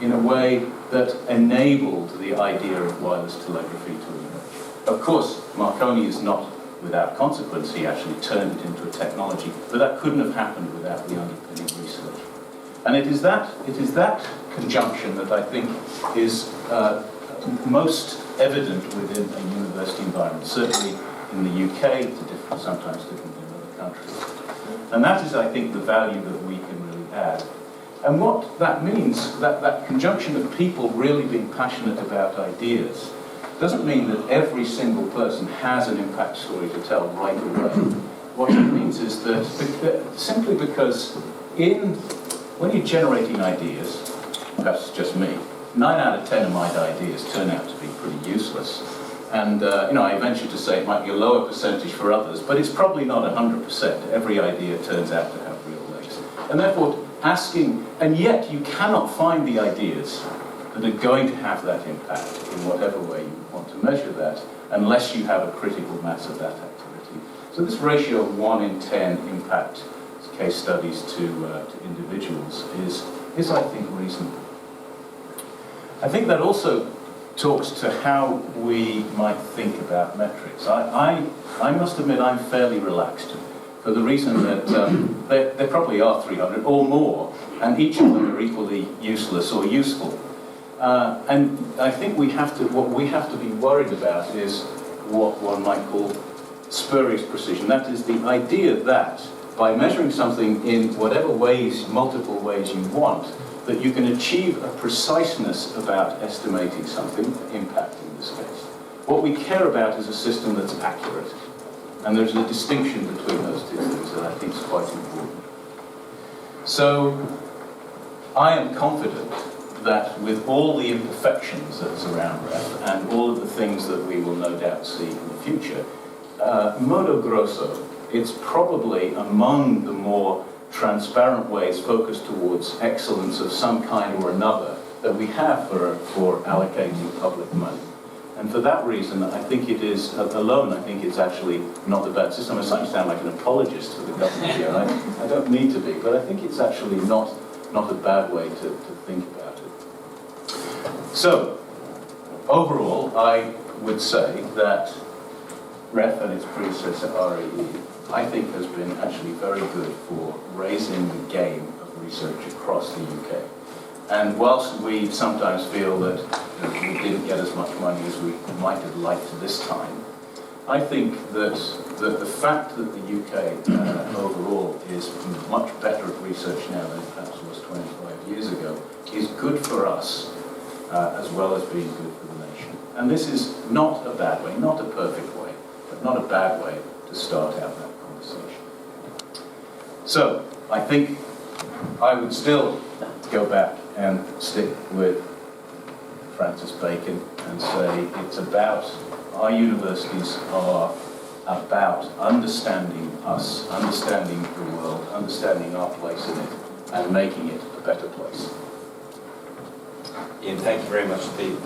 in a way that enabled the idea of wireless telegraphy to emerge. Of course, Marconi is not without consequence. He actually turned it into a technology, but that couldn't have happened without the underpinning research. And it is that conjunction that I think is most evident within a university environment. Certainly in the UK, it's sometimes different in other countries. And that is, I think, the value that we can really add. And what that means, that conjunction of people really being passionate about ideas, doesn't mean that every single person has an impact story to tell right away. What it means is that simply because when you're generating ideas, that's just me, 9 out of 10 of my ideas turn out to be pretty useless. And I venture to say it might be a lower percentage for others, but it's probably not 100%. Every idea turns out to have real legs. And therefore, and yet you cannot find the ideas that are going to have that impact in whatever way you want to measure that, unless you have a critical mass of that activity. So this ratio of 1 in 10 impact case studies to individuals is, I think, reasonable. I think that also talks to how we might think about metrics. I must admit I'm fairly relaxed for the reason that there probably are 300 or more, and each of them are equally useless or useful. And I think what we have to be worried about is what one might call spurious precision. That is the idea that by measuring something in whatever ways, multiple ways you want, that you can achieve a preciseness about estimating something, impact in this case. What we care about is a system that's accurate. And there's a distinction between those two things that I think is quite important. So I am confident that with all the imperfections that surround REF and all of the things that we will no doubt see in the future, modo grosso, it's probably among the more transparent ways focused towards excellence of some kind or another that we have for allocating public money. And for that reason, I think it is, alone, I think it's actually not a bad system. I sound like an apologist for the government here. I don't need to be, but I think it's actually not a bad way to think about it. So, overall, I would say that REF and its predecessor RAE, I think has been actually very good for raising the game of research across the UK. And whilst we sometimes feel that we didn't get as much money as we might have liked this time, I think that the fact that the UK overall is much better at research now than it perhaps was 25 years ago is good for us as well as being good for the nation. And this is not a bad way, not a perfect way, but not a bad way to start out that conversation. So, I think I would still go back and stick with Francis Bacon and say it's about, our universities are about understanding us, understanding the world, understanding our place in it, and making it a better place. Ian, thank you very much indeed.